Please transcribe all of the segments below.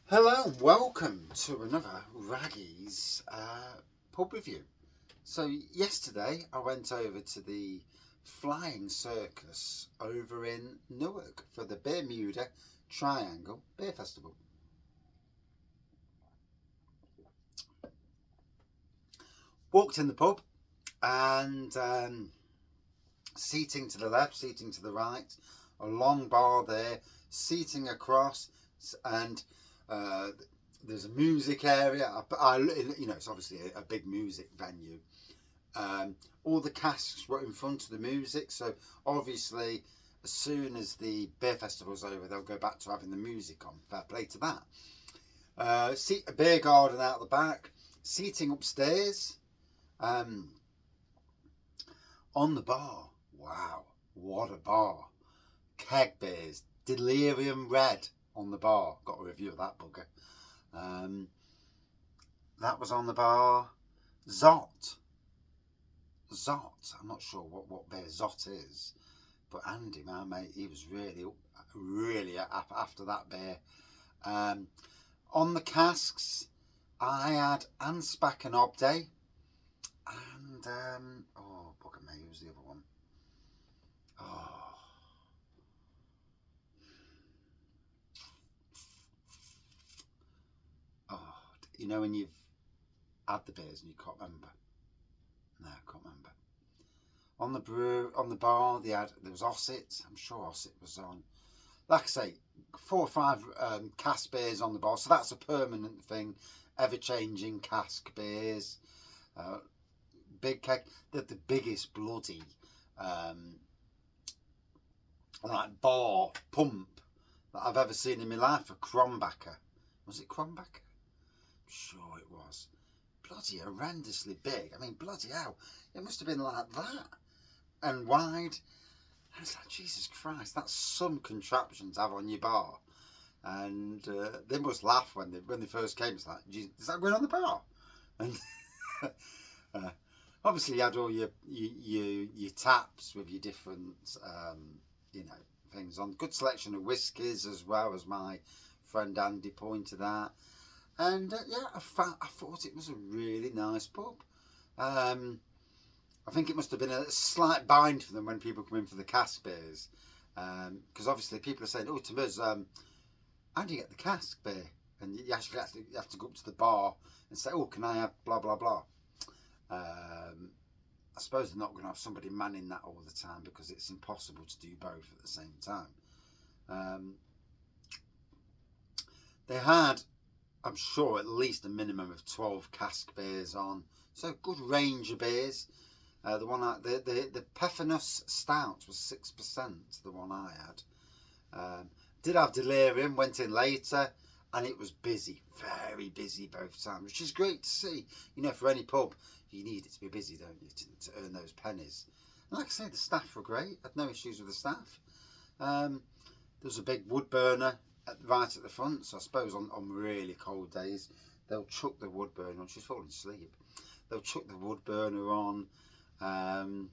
Hello and welcome to another Raggy's pub review. So yesterday I went over to the Flying Circus over in Newark for the Bermuda Triangle Beer Festival. Walked in the pub and seating to the left, seating to the right, a long bar there, seating across, and there's a music area. It's obviously a big music venue. All the casks were in front of the music, so obviously as soon as the beer festival's over, they'll go back to having the music on. Fair play to that. A beer garden out the back, seating upstairs. On the bar, wow, what a bar! Keg beers, Delirium Red on the bar. Got a review of that bugger. That was on the bar. Zott. I'm not sure what beer Zott is, but Andy, my mate, he was really after that beer. On the casks, I had Anspach and Obday, and bugger me, who's the other one? You know when you've had the beers and you can't remember? No, I can't remember. On the bar, there was Ossett. I'm sure Ossett was on. Like I say, 4 or 5 cask beers on the bar, so that's a permanent thing. Ever-changing cask beers. Big keg. The biggest bloody bar pump that I've ever seen in my life for Krombacher. Was it Krombacher? Sure it was. Bloody horrendously big. I mean, bloody hell, it must have been like that and wide. I was like, Jesus Christ, that's some contraption to have on your bar. And they must laugh when they first came. It's like, is that going on the bar? And obviously you had all your taps with your different things on. Good selection of whiskies as well, as my friend Andy pointed out. And I thought it was a really nice pub. I think it must have been a slight bind for them when people come in for the cask beers, because obviously people are saying, "Oh, to us, how do you get the cask beer?" And you actually have to go up to the bar and say, "Oh, can I have blah blah blah?" I suppose they're not going to have somebody manning that all the time because it's impossible to do both at the same time. They had, I'm sure, at least a minimum of 12 cask beers on, so good range of beers. The Pfeffernuss Stout was 6%. The one I had did have Delirium. Went in later, and it was busy, very busy both times, which is great to see. You know, for any pub, you need it to be busy, don't you, to earn those pennies. And like I say, the staff were great. I had no issues with the staff. There was a big wood burner right at the front, so I suppose on really cold days they'll chuck the wood burner on. She's falling asleep. They'll chuck the wood burner on, and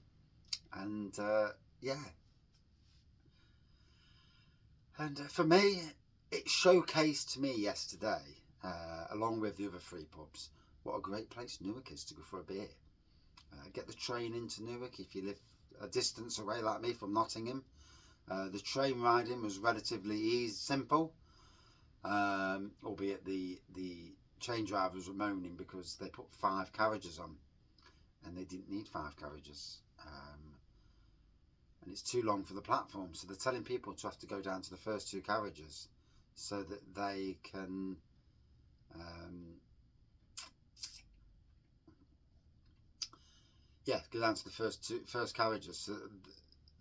for me, it showcased to me yesterday, along with the other 3 pubs, what a great place Newark is to go for a beer. Get the train into Newark if you live a distance away like me from Nottingham. The train riding was relatively simple, albeit the train drivers were moaning because they put 5 carriages on, and they didn't need 5 carriages, and it's too long for the platform, so they're telling people to have to go down to the first 2 carriages so that they can go down to the first carriages so that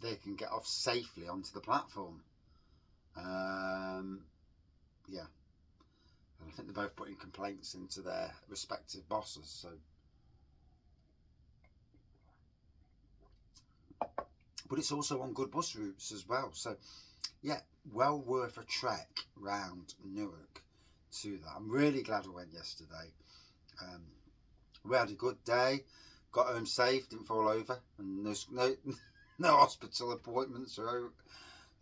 they can get off safely onto the platform. And I think they're both putting complaints into their respective bosses. So, but it's also on good bus routes as well. So, yeah, well worth a trek round Newark to that. I'm really glad I went yesterday. We had a good day. Got home safe, didn't fall over, and there's no hospital appointments or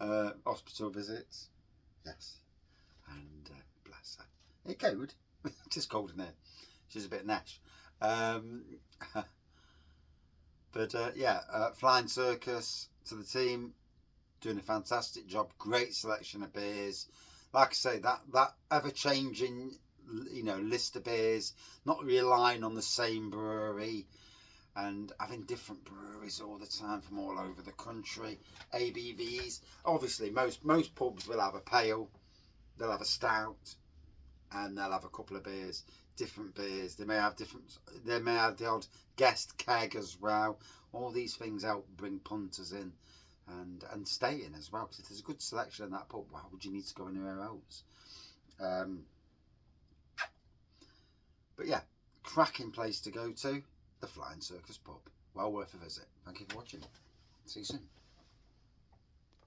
hospital visits. Yes, and bless her. It could. It is cold in here. She's a bit nash. Flying Circus to the team, doing a fantastic job. Great selection of beers. Like I say, that ever-changing, list of beers, not relying on the same brewery and having different breweries all the time from all over the country. ABVs. Obviously, most pubs will have a pale, they'll have a stout, and they'll have a couple of beers. Different beers. They may have the odd guest keg as well. All these things help bring punters in and stay in as well. Because if there's a good selection in that pub, why would you need to go anywhere else? But yeah, cracking place to go to, the Flying Circus Pub. Well worth a visit. Thank you for watching. See you soon.